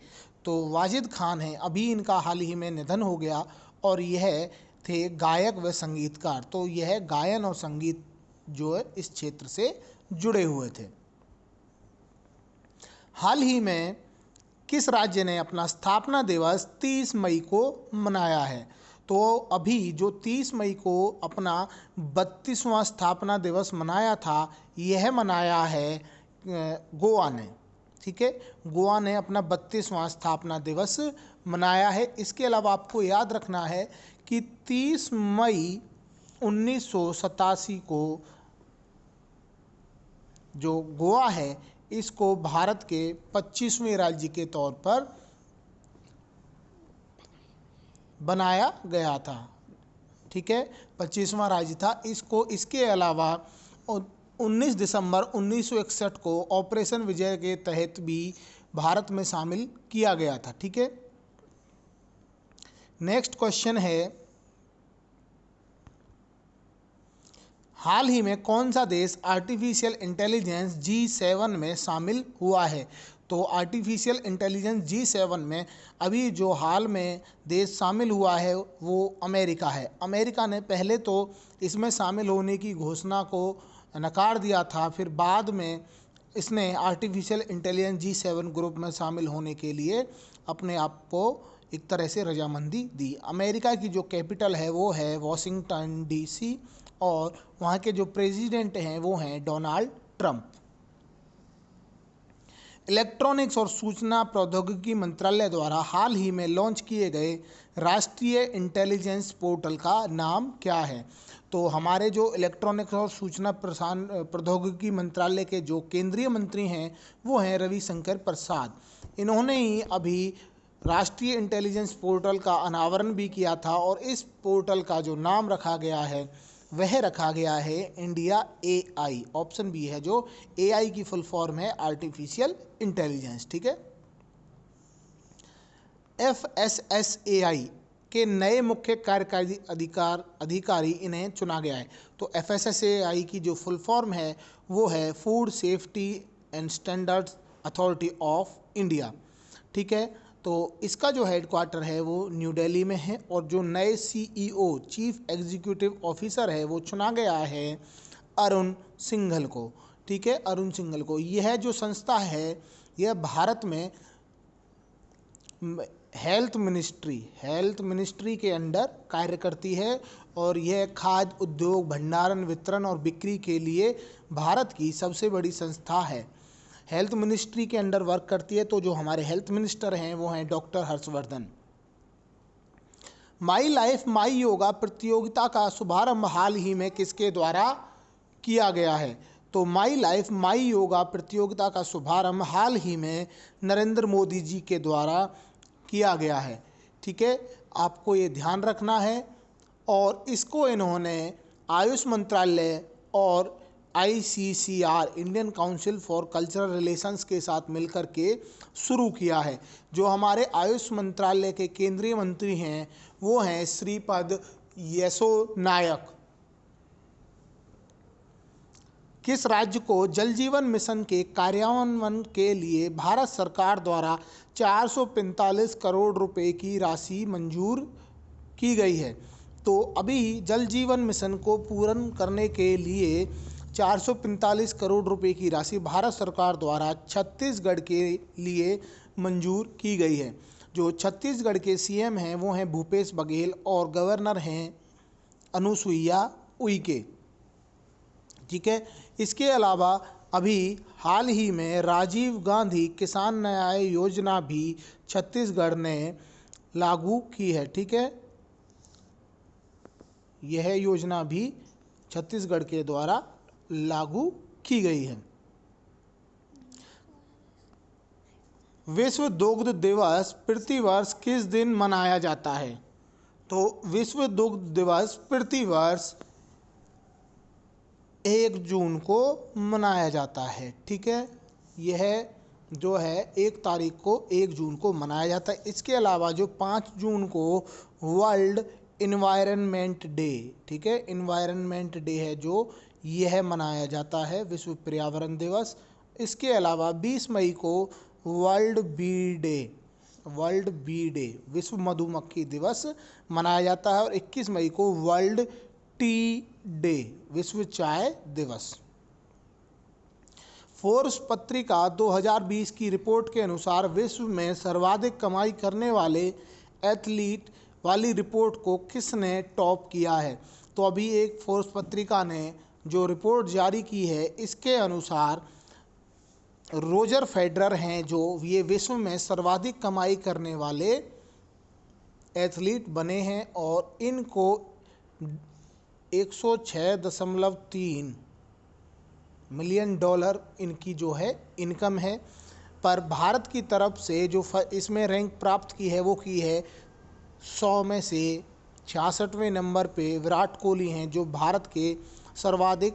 तो वाजिद खान हैं, अभी इनका हाल ही में निधन हो गया और यह थे गायक व संगीतकार। तो यह गायन और संगीत जो है इस क्षेत्र से जुड़े हुए थे। हाल ही में किस राज्य ने अपना स्थापना दिवस 30 मई को मनाया है? तो अभी जो 30 मई को अपना 32वां स्थापना दिवस मनाया था, यह मनाया है गोवा ने, ठीक है। गोवा ने अपना 32वां स्थापना दिवस मनाया है। इसके अलावा आपको याद रखना है कि 30 मई 1987 को जो गोवा है इसको भारत के 25वें राज्य के तौर पर बनाया गया था, ठीक है, 25वां राज्य था इसको। इसके अलावा 19 दिसंबर 1961 को ऑपरेशन विजय के तहत भी भारत में शामिल किया गया था, ठीक है। नेक्स्ट क्वेश्चन है, हाल ही में कौन सा देश आर्टिफिशियल इंटेलिजेंस G7 में शामिल हुआ है? तो आर्टिफिशियल इंटेलिजेंस G7 में अभी जो हाल में देश शामिल हुआ है वो अमेरिका है। अमेरिका ने पहले तो इसमें शामिल होने की घोषणा को नकार दिया था, फिर बाद में इसने आर्टिफिशियल इंटेलिजेंस G7 ग्रुप में शामिल होने के लिए अपने आप को एक तरह से रजामंदी दी। अमेरिका की जो कैपिटल है वो है वॉशिंगटन DC और वहाँ के जो प्रेसिडेंट हैं वो हैं डोनाल्ड ट्रंप। इलेक्ट्रॉनिक्स और सूचना प्रौद्योगिकी मंत्रालय द्वारा हाल ही में लॉन्च किए गए राष्ट्रीय इंटेलिजेंस पोर्टल का नाम क्या है? तो हमारे जो इलेक्ट्रॉनिक्स और सूचना प्रौद्योगिकी मंत्रालय के जो केंद्रीय मंत्री हैं वो हैं रविशंकर प्रसाद। इन्होंने ही अभी राष्ट्रीय इंटेलिजेंस पोर्टल का अनावरण भी किया था और इस पोर्टल का जो नाम रखा गया है वह रखा गया है इंडिया AI। ऑप्शन बी है जो AI की फुल फॉर्म है आर्टिफिशियल इंटेलिजेंस, ठीक है। FSSAI के नए मुख्य कार्यकारी अधिकारी इन्हें चुना गया है। तो FSSAI की जो फुल फॉर्म है वो है food safety and standards authority of India, ठीक है। तो इसका जो हेडक्वार्टर है वो न्यू दिल्ली में है और जो नए CEO चीफ एग्जीक्यूटिव ऑफिसर है वो चुना गया है अरुण सिंघल को, ठीक है, अरुण सिंघल को। यह जो संस्था है यह भारत में हेल्थ मिनिस्ट्री के अंडर कार्य करती है और यह खाद्य उद्योग, भंडारण, वितरण और बिक्री के लिए भारत की सबसे बड़ी संस्था है। हेल्थ मिनिस्ट्री के अंडर वर्क करती है। तो जो हमारे हेल्थ मिनिस्टर हैं वो हैं doctor Harshvardhan. My life my yoga प्रतियोगिता का शुभारंभ हाल ही में किसके द्वारा किया गया है? तो माई लाइफ माई योगा प्रतियोगिता का शुभारंभ हाल ही में नरेंद्र मोदी जी के द्वारा किया गया है, ठीक है, आपको ये ध्यान रखना है। और इसको इन्होंने आयुष मंत्रालय और ICCR Indian council for cultural relations के साथ मिलकर के शुरू किया है। जो हमारे आयुष मंत्रालय के केंद्रीय मंत्री हैं वो हैं श्रीपद येसो नायक, किस राज्य को जल जीवन मिशन के कार्यान्वयन के लिए भारत सरकार द्वारा 445 करोड़ रुपए की राशि मंजूर की गई है? तो अभी जल जीवन मिशन को पूर्ण करने के लिए 445 करोड़ रुपए की राशि भारत सरकार द्वारा छत्तीसगढ़ के लिए मंजूर की गई है। जो छत्तीसगढ़ के सीएम हैं वो हैं भूपेश बघेल और गवर्नर हैं अनुसुईया उइके। ठीक है। इसके अलावा अभी हाल ही में राजीव गांधी किसान न्याय योजना भी छत्तीसगढ़ ने लागू की है। ठीक है, यह योजना भी छत्तीसगढ़ के द्वारा लागू की गई है। विश्व दुग्ध दिवस प्रतिवर्ष किस दिन मनाया जाता है? तो विश्व दुग्ध दिवस प्रतिवर्ष 1 जून को मनाया जाता है। ठीक है, यह जो है 1 तारीख को 1 जून को मनाया जाता है। इसके अलावा जो 5 जून को वर्ल्ड इन्वायरमेंट डे, ठीक है, इन्वायरमेंट डे है जो यह मनाया जाता है, विश्व पर्यावरण दिवस। इसके अलावा 20 मई को वर्ल्ड बी डे विश्व मधुमक्खी दिवस मनाया जाता है और 21 मई को वर्ल्ड टी डे विश्व चाय दिवस। फोर्ब्स पत्रिका 2020 की रिपोर्ट के अनुसार विश्व में सर्वाधिक कमाई करने वाले एथलीट वाली रिपोर्ट को किसने टॉप किया है? तो अभी एक फोर्ब्स पत्रिका ने जो रिपोर्ट जारी की है इसके अनुसार रोजर फेडरर हैं जो ये विश्व में सर्वाधिक कमाई करने वाले एथलीट बने हैं और इनको 106.3 मिलियन डॉलर इनकी जो है इनकम है। पर भारत की तरफ से जो इसमें रैंक प्राप्त की है वो की है 100 में से 66वें नंबर पे विराट कोहली हैं जो भारत के सर्वाधिक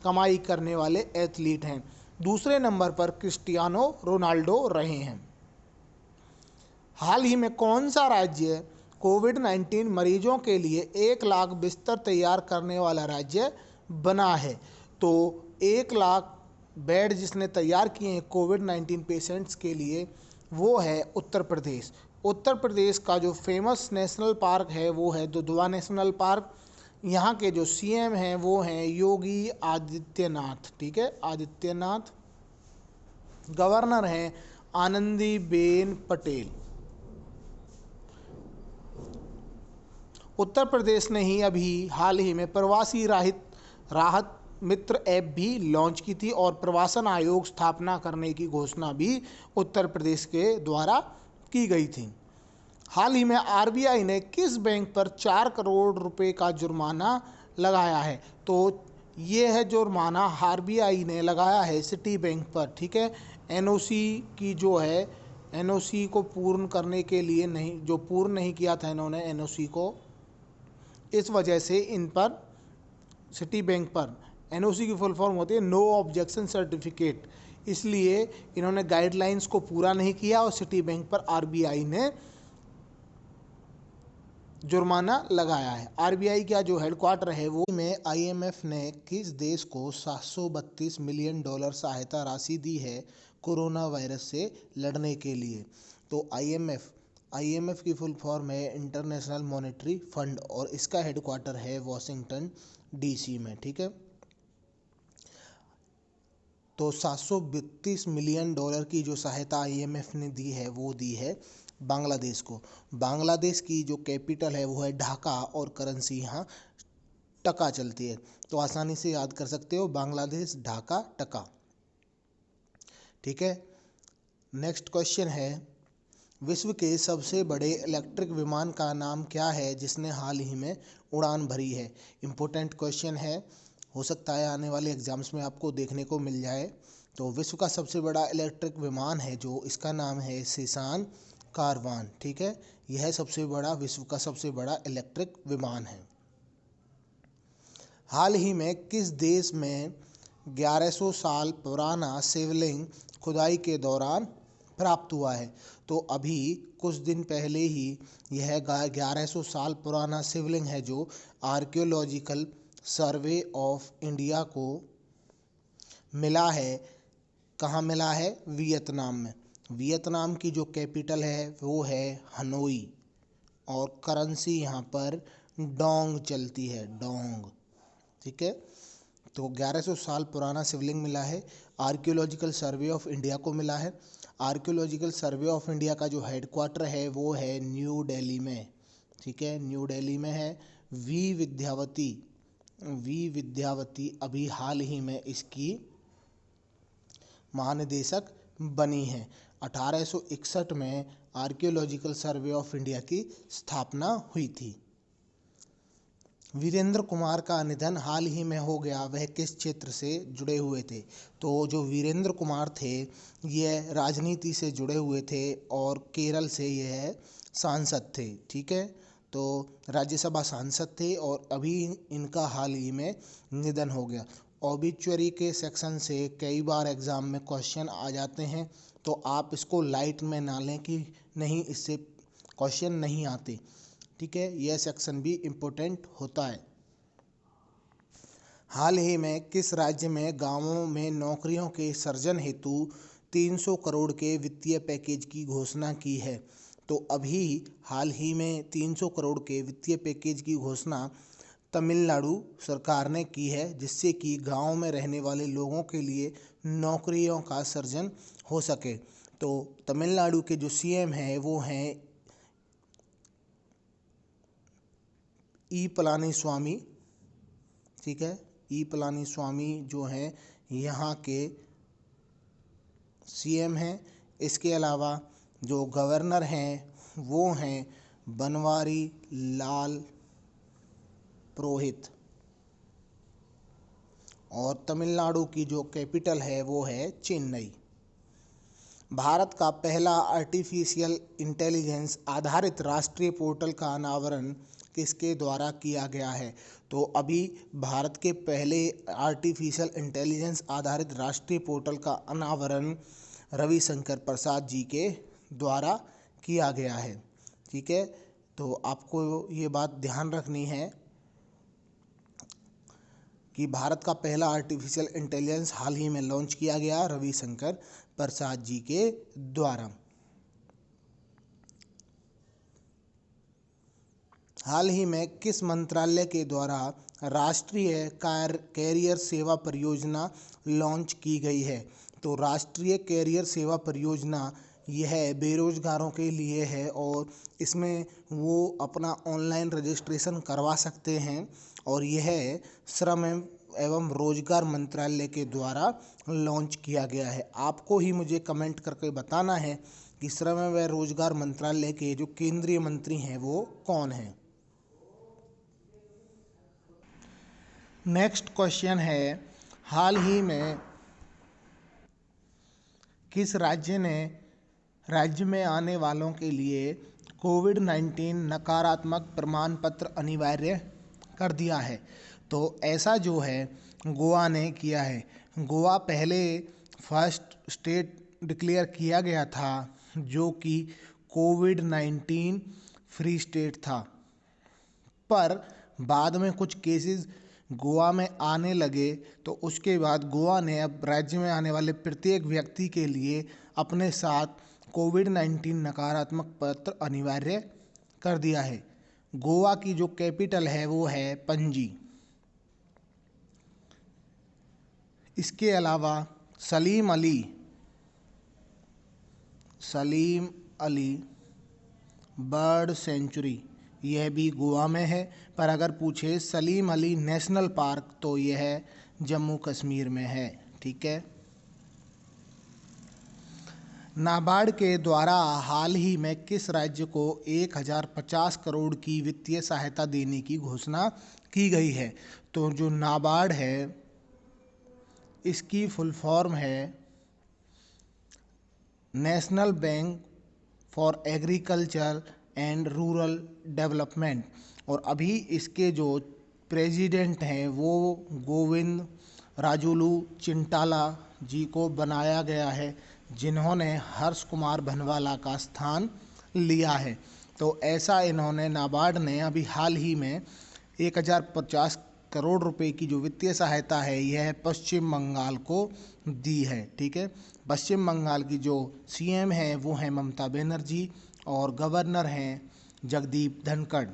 कमाई करने वाले एथलीट हैं। दूसरे नंबर पर क्रिस्टियानो रोनाल्डो रहे हैं। हाल ही में कौन सा राज्य कोविड-19 मरीजों के लिए 1 लाख बिस्तर तैयार करने वाला राज्य बना है? तो 1 लाख बेड जिसने तैयार किए हैं कोविड-19 पेशेंट्स के लिए वो है उत्तर प्रदेश। उत्तर प्रदेश का जो फेमस नेशनल पार्क है वो है दुधवा नेशनल पार्क। यहाँ के जो सीएम हैं वो हैं योगी आदित्यनाथ। ठीक है, आदित्यनाथ। गवर्नर हैं आनंदीबेन पटेल। उत्तर प्रदेश ने ही अभी हाल ही में प्रवासी राहत मित्र ऐप भी लॉन्च की थी और प्रवासन आयोग स्थापना करने की घोषणा भी उत्तर प्रदेश के द्वारा की गई थी। हाल ही में आरबीआई ने किस बैंक पर 4 करोड़ रुपए का जुर्माना लगाया है? तो ये है जुर्माना आरबीआई ने लगाया है सिटी बैंक पर। ठीक है, एनओसी की जो है एनओसी को पूर्ण करने के लिए नहीं, जो पूर्ण नहीं किया था इन्होंने एनओसी को, इस वजह से इन पर सिटी बैंक पर, एनओसी की फुल फॉर्म होती है नो ऑब्जेक्शन सर्टिफिकेट, इसलिए इन्होंने गाइडलाइंस को पूरा नहीं किया और सिटी बैंक पर आरबीआई ने जुर्माना लगाया है। आरबीआई का जो हेडक्वार्टर है वो में आईएमएफ ने किस देश को 732 मिलियन डॉलर सहायता राशि दी है कोरोना वायरस से लड़ने के लिए? तो आईएमएफ की फुल फॉर्म है इंटरनेशनल मॉनेटरी फंड और इसका हेडक्वार्टर है वॉशिंगटन डीसी में। ठीक है, तो 732 मिलियन डॉलर की जो सहायता आईएमएफ ने दी है वो दी है बांग्लादेश को। बांग्लादेश की जो कैपिटल है वो है ढाका और करेंसी यहाँ टका चलती है, तो आसानी से याद कर सकते हो बांग्लादेश, ढाका, टका। ठीक है, नेक्स्ट क्वेश्चन है विश्व के सबसे बड़े इलेक्ट्रिक विमान का नाम क्या है जिसने हाल ही में उड़ान भरी है? इम्पोर्टेंट क्वेश्चन है, हो सकता है आने वाले एग्जाम्स में आपको देखने को मिल जाए। तो विश्व का सबसे बड़ा इलेक्ट्रिक विमान है जो इसका नाम है सेसान कारवान। ठीक है, यह सबसे बड़ा विश्व का सबसे बड़ा इलेक्ट्रिक विमान है। हाल ही में किस देश में 1100 साल पुराना शिवलिंग खुदाई के दौरान प्राप्त हुआ है? तो अभी कुछ दिन पहले ही यह 1100 साल पुराना शिवलिंग है जो आर्कियोलॉजिकल सर्वे ऑफ इंडिया को मिला है, कहाँ मिला है? वियतनाम में। वियतनाम की जो कैपिटल है वो है हनोई, और करेंसी यहाँ पर डोंग चलती है, डोंग। ठीक है, तो 1100 साल पुराना शिवलिंग मिला है। आर्कियोलॉजिकल सर्वे ऑफ इंडिया को मिला है। आर्कियोलॉजिकल सर्वे ऑफ इंडिया का जो हेडक्वार्टर है वो है न्यू दिल्ली में। ठीक है, न्यू दिल्ली में है। वी विद्यावती अभी हाल ही में इसकी महानिदेशक बनी है। 1861 में आर्कियोलॉजिकल सर्वे ऑफ इंडिया की स्थापना हुई थी। वीरेंद्र कुमार का निधन हाल ही में हो गया, वह किस क्षेत्र से जुड़े हुए थे? तो जो वीरेंद्र कुमार थे यह राजनीति से जुड़े हुए थे और केरल से यह सांसद थे। ठीक है, तो राज्यसभा सांसद थे और अभी इनका हाल ही में निधन हो गया। ऑबिचुअरी के सेक्शन से कई बार एग्ज़ाम में क्वेश्चन आ जाते हैं, तो आप इसको लाइट में ना लें कि नहीं इससे क्वेश्चन नहीं आते। ठीक है, यह सेक्शन भी इम्पोर्टेंट होता है। हाल ही में किस राज्य में गांवों में नौकरियों के सृजन हेतु 300 करोड़ के वित्तीय पैकेज की घोषणा की है? तो अभी हाल ही में 300 करोड़ के वित्तीय पैकेज की घोषणा तमिलनाडु सरकार ने की है, जिससे कि गांव में रहने वाले लोगों के लिए नौकरियों का सृजन हो सके। तो तमिलनाडु के जो सीएम हैं वो हैं ई पलानीस्वामी। ठीक है, ई पलानीस्वामी जो हैं यहाँ के सीएम हैं। इसके अलावा जो गवर्नर हैं वो हैं बनवारी लाल पुरोहित, और तमिलनाडु की जो कैपिटल है वो है चेन्नई। भारत का पहला आर्टिफिशियल इंटेलिजेंस आधारित राष्ट्रीय पोर्टल का अनावरण किसके द्वारा किया गया है? तो अभी भारत के पहले आर्टिफिशियल इंटेलिजेंस आधारित राष्ट्रीय पोर्टल का अनावरण रविशंकर प्रसाद जी के द्वारा किया गया है। ठीक है, तो आपको ये बात ध्यान रखनी है कि भारत का पहला आर्टिफिशियल इंटेलिजेंस हाल ही में लॉन्च किया गया रविशंकर प्रसाद जी के द्वारा। हाल ही में किस मंत्रालय के द्वारा राष्ट्रीय कैरियर सेवा परियोजना लॉन्च की गई है? तो राष्ट्रीय कैरियर सेवा परियोजना यह बेरोजगारों के लिए है और इसमें वो अपना ऑनलाइन रजिस्ट्रेशन करवा सकते हैं, और यह श्रम एवं रोजगार मंत्रालय के द्वारा लॉन्च किया गया है। आपको ही मुझे कमेंट करके बताना है कि श्रम एवं रोजगार मंत्रालय के जो केंद्रीय मंत्री हैं वो कौन हैं। नेक्स्ट क्वेश्चन है, हाल ही में किस राज्य में आने वालों के लिए कोविड-19 नकारात्मक प्रमाण पत्र अनिवार्य कर दिया है? तो ऐसा जो है गोवा ने किया है। गोवा पहले फर्स्ट स्टेट डिक्लेयर किया गया था जो कि कोविड-19 फ्री स्टेट था, पर बाद में कुछ केसेस गोवा में आने लगे, तो उसके बाद गोवा ने अब राज्य में आने वाले प्रत्येक व्यक्ति के लिए अपने साथ कोविड-19 नकारात्मक पत्र अनिवार्य कर दिया है। गोवा की जो कैपिटल है वो है पणजी। इसके अलावा सलीम अली बर्ड सेंचुरी यह भी गोवा में है, पर अगर पूछे सलीम अली नेशनल पार्क तो यह जम्मू कश्मीर में है। ठीक है, नाबार्ड के द्वारा हाल ही में किस राज्य को 1050 करोड़ की वित्तीय सहायता देने की घोषणा की गई है? तो जो नाबार्ड है इसकी फुल फॉर्म है national bank for agriculture and rural development, और अभी इसके जो प्रेसिडेंट हैं वो गोविंद राजुलू चिंटाला जी को बनाया गया है, जिन्होंने हर्ष कुमार भनवाला का स्थान लिया है। तो ऐसा इन्होंने नाबार्ड ने अभी हाल ही में 1050 करोड़ रुपए की जो वित्तीय सहायता है यह पश्चिम बंगाल को दी है। ठीक है, पश्चिम बंगाल की जो सीएम है वो है ममता बनर्जी और गवर्नर हैं जगदीप धनखड़।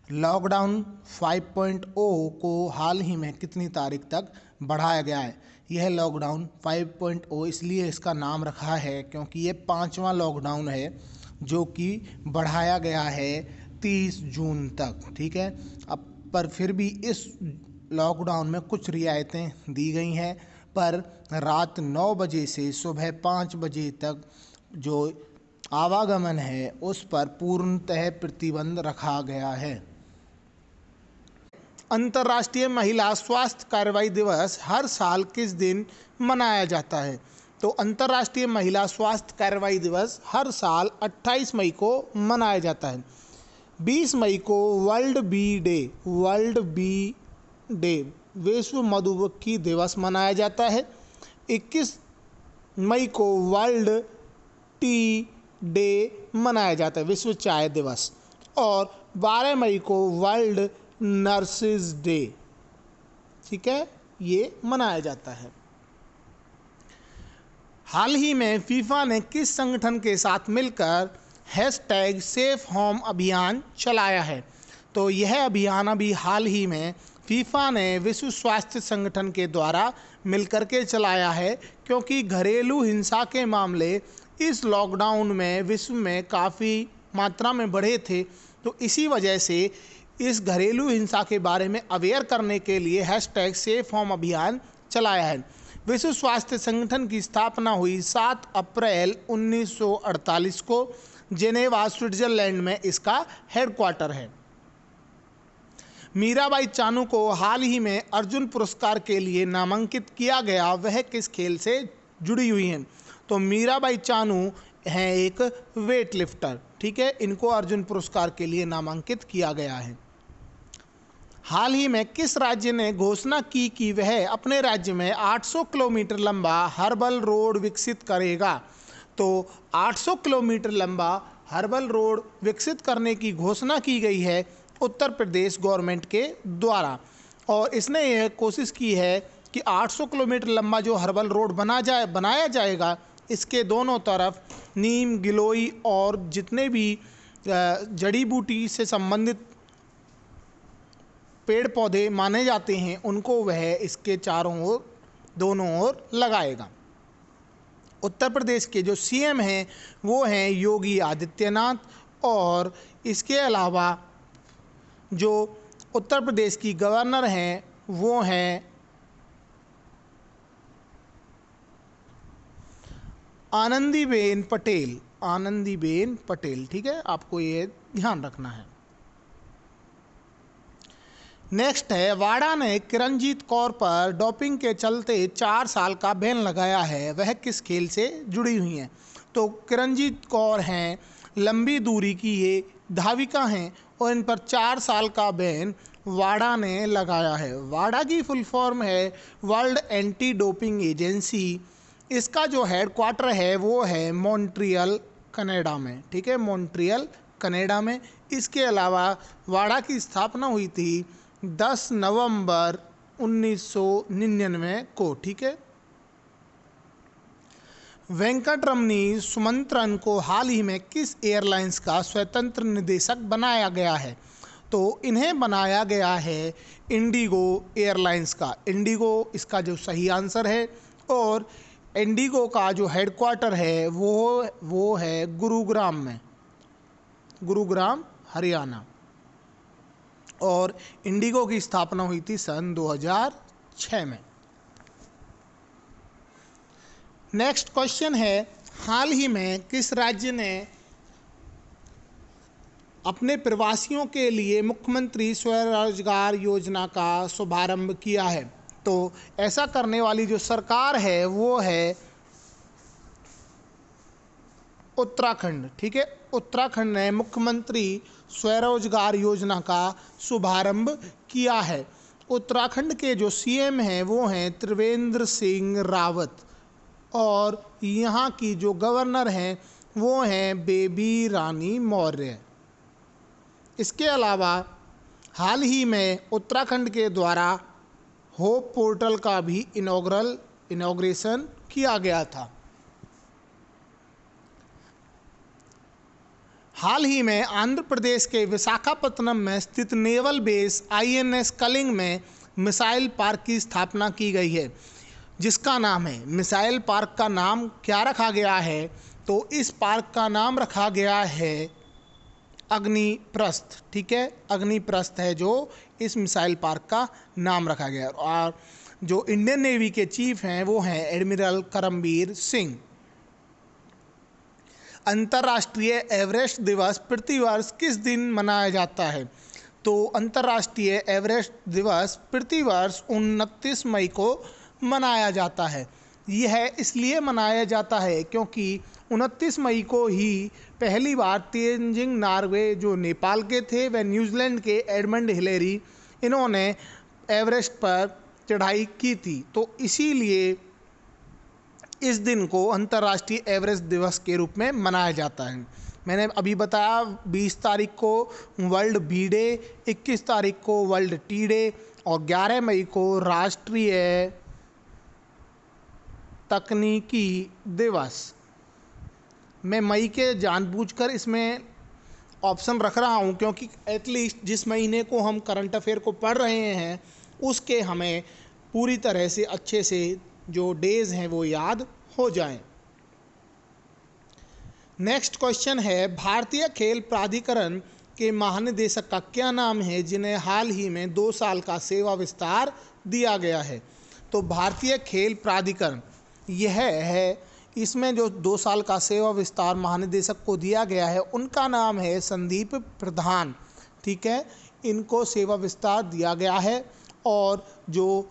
लॉकडाउन 5.0 को हाल ही में कितनी तारीख तक बढ़ाया गया है? यह लॉकडाउन 5.0 इसलिए इसका नाम रखा है क्योंकि ये 5वां लॉकडाउन है जो कि बढ़ाया गया है 30 जून तक। ठीक है, अब पर फिर भी इस लॉकडाउन में कुछ रियायतें दी गई हैं, पर रात 9 बजे से सुबह 5 बजे तक जो आवागमन है उस पर पूर्णतः प्रतिबंध रखा गया है। अंतर्राष्ट्रीय महिला स्वास्थ्य कार्रवाई दिवस हर साल किस दिन मनाया जाता है? तो अंतर्राष्ट्रीय महिला स्वास्थ्य कार्रवाई दिवस हर साल 28 मई को मनाया जाता है। 20 मई को वर्ल्ड बी डे विश्व मधुमक्खी दिवस मनाया जाता है। 21 मई को वर्ल्ड टी डे मनाया जाता है, विश्व चाय दिवस। और 12 मई को वर्ल्ड नर्सेज डे, ठीक है, ये मनाया जाता है। हाल ही में फीफा ने किस संगठन के साथ मिलकर #सेफ होम अभियान चलाया है? तो यह अभियान अभी हाल ही में फीफा ने विश्व स्वास्थ्य संगठन के द्वारा मिलकर के चलाया है, क्योंकि घरेलू हिंसा के मामले इस लॉकडाउन में विश्व में काफ़ी मात्रा में बढ़े थे। तो इसी वजह से इस घरेलू हिंसा के बारे में अवेयर करने के लिए #सेफ होम अभियान चलाया है। विश्व स्वास्थ्य संगठन की स्थापना हुई 7 अप्रैल 1948 को। जेनेवा स्विट्जरलैंड में इसका हेडक्वार्टर है। मीराबाई चानू को हाल ही में अर्जुन पुरस्कार के लिए नामांकित किया गया, वह किस खेल से जुड़ी हुई हैं? तो मीराबाई चानू हैं एक वेट लिफ्टर। ठीक है, इनको अर्जुन पुरस्कार के लिए नामांकित किया गया है। हाल ही में किस राज्य ने घोषणा की कि वह अपने राज्य में 800 किलोमीटर लंबा हर्बल रोड विकसित करेगा? तो 800 किलोमीटर लंबा हर्बल रोड विकसित करने की घोषणा की गई है उत्तर प्रदेश गवर्नमेंट के द्वारा। और इसने यह कोशिश की है कि 800 किलोमीटर लंबा जो हर्बल रोड बनाया जाएगा, इसके दोनों तरफ नीम, गिलोई और जितने भी जड़ी बूटी से संबंधित पेड़ पौधे माने जाते हैं उनको वह इसके चारों ओर, दोनों ओर लगाएगा। उत्तर प्रदेश के जो सीएम हैं वो हैं योगी आदित्यनाथ, और इसके अलावा जो उत्तर प्रदेश की गवर्नर हैं वो हैं आनंदीबेन पटेल। ठीक है, आपको ये ध्यान रखना है। नेक्स्ट है, वाडा ने किरणजीत कौर पर डोपिंग के चलते 4 साल का बैन लगाया है, वह किस खेल से जुड़ी हुई हैं? तो किरणजीत कौर हैं लंबी दूरी की ये धाविका हैं और इन पर 4 साल का बैन वाडा ने लगाया है। वाडा की फुल फॉर्म है वर्ल्ड एंटी डोपिंग एजेंसी। इसका जो हेडक्वार्टर है वो है मॉन्ट्रियल, कनाडा में। ठीक है, मॉन्ट्रियल, कनाडा में। इसके अलावा वाडा की स्थापना हुई थी 10 नवंबर 1999 को। ठीक है, वेंकटरमणी सुमंत्रन को हाल ही में किस एयरलाइंस का स्वतंत्र निदेशक बनाया गया है? तो इन्हें बनाया गया है इंडिगो एयरलाइंस का। इंडिगो इसका जो सही आंसर है, और इंडिगो का जो हेडक्वार्टर है वो है गुरुग्राम में, गुरुग्राम, हरियाणा। और इंडिगो की स्थापना हुई थी सन 2006 में। नेक्स्ट क्वेश्चन है, हाल ही में किस राज्य ने अपने प्रवासियों के लिए मुख्यमंत्री स्वरोजगार योजना का शुभारंभ किया है? तो ऐसा करने वाली जो सरकार है वो है उत्तराखंड। ठीक है, उत्तराखंड ने मुख्यमंत्री स्वरोजगार योजना का शुभारंभ किया है। उत्तराखंड के जो सीएम हैं वो हैं त्रिवेंद्र सिंह रावत, और यहाँ की जो गवर्नर हैं वो हैं बेबी रानी मौर्य। इसके अलावा हाल ही में उत्तराखंड के द्वारा होप पोर्टल का भी इनॉग्रेशन किया गया था। हाल ही में आंध्र प्रदेश के विशाखापत्तनम में स्थित नेवल बेस INS कलिंग में मिसाइल पार्क की स्थापना की गई है, जिसका नाम है, मिसाइल पार्क का नाम क्या रखा गया है, तो इस पार्क का नाम रखा गया है अग्निप्रस्थ। ठीक है, अग्निप्रस्थ है जो इस मिसाइल पार्क का नाम रखा गया है। और जो इंडियन नेवी के चीफ हैं वो हैं एडमिरल करमबीर सिंह। अंतर्राष्ट्रीय एवरेस्ट दिवस प्रतिवर्ष किस दिन मनाया जाता है? तो अंतर्राष्ट्रीय एवरेस्ट दिवस प्रतिवर्ष 29 मई को मनाया जाता है। यह इसलिए मनाया जाता है क्योंकि 29 मई को ही पहली बार तेंजिंग नॉर्गे जो नेपाल के थे व न्यूजीलैंड के एडमंड हिलेरी, इन्होंने एवरेस्ट पर चढ़ाई की थी। तो इसीलिए इस दिन को अंतर्राष्ट्रीय एवरेस्ट दिवस के रूप में मनाया जाता है। मैंने अभी बताया 20 तारीख को वर्ल्ड बी डे, 21 तारीख को वर्ल्ड टी डे और 11 मई को राष्ट्रीय तकनीकी दिवस। मैं मई के जानबूझकर इसमें ऑप्शन रख रहा हूँ क्योंकि एटलीस्ट जिस महीने को हम करंट अफेयर को पढ़ रहे हैं उसके हमें पूरी तरह से अच्छे से जो डेज हैं वो याद हो जाएं। नेक्स्ट क्वेश्चन है, भारतीय खेल प्राधिकरण के महानिदेशक का क्या नाम है जिन्हें हाल ही में 2 साल का सेवा विस्तार दिया गया है? तो भारतीय खेल प्राधिकरण यह है, इसमें जो 2 साल का सेवा विस्तार महानिदेशक को दिया गया है उनका नाम है संदीप प्रधान। ठीक है, इनको सेवा विस्तार दिया गया है। और जो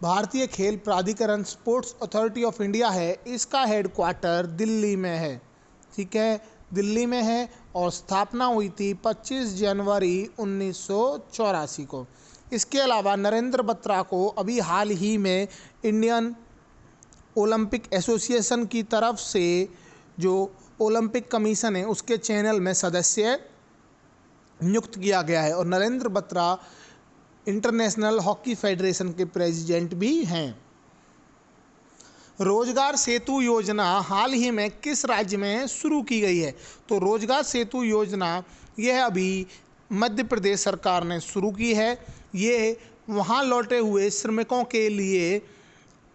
भारतीय खेल प्राधिकरण स्पोर्ट्स अथॉरिटी ऑफ इंडिया है, इसका हेडक्वार्टर दिल्ली में है। ठीक है, दिल्ली में है और स्थापना हुई थी 25 जनवरी 1984 को। इसके अलावा नरेंद्र बत्रा को अभी हाल ही में इंडियन ओलंपिक एसोसिएशन की तरफ से जो ओलंपिक कमीशन है उसके चैनल में सदस्य नियुक्त किया गया है। और Narendra Batra international hockey federation के प्रेसिडेंट भी हैं। रोजगार सेतु योजना हाल ही में किस राज्य में शुरू की गई है? तो रोजगार सेतु योजना यह अभी मध्य प्रदेश सरकार ने शुरू की है। ये वहाँ लौटे हुए श्रमिकों के लिए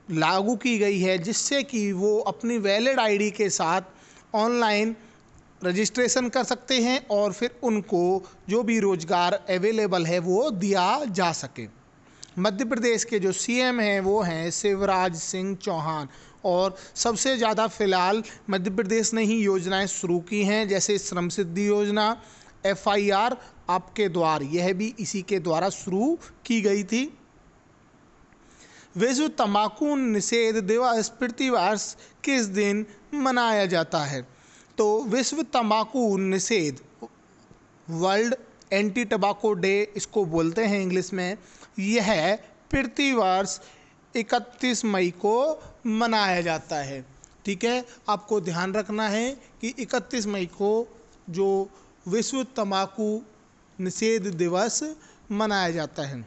लागू की गई है, जिससे कि वो अपनी वैलिड आईडी के साथ ऑनलाइन रजिस्ट्रेशन कर सकते हैं और फिर उनको जो भी रोजगार अवेलेबल है वो दिया जा सके। मध्य प्रदेश के जो CM हैं वो हैं शिवराज सिंह चौहान। और सबसे ज़्यादा फ़िलहाल मध्य प्रदेश ने ही योजनाएं शुरू की हैं, जैसे श्रम सिद्धि योजना, FIR आपके द्वार, यह भी इसी के द्वारा शुरू की गई थी। विश्व तंबाकू निषेध दिवस प्रतिवर्ष किस दिन मनाया जाता है? तो विश्व तंबाकू निषेध, वर्ल्ड एंटी टबाको डे इसको बोलते हैं इंग्लिश में, यह प्रतिवर्ष 31 मई को मनाया जाता है। ठीक है, आपको ध्यान रखना है कि 31 मई को जो विश्व तंबाकू निषेध दिवस मनाया जाता है।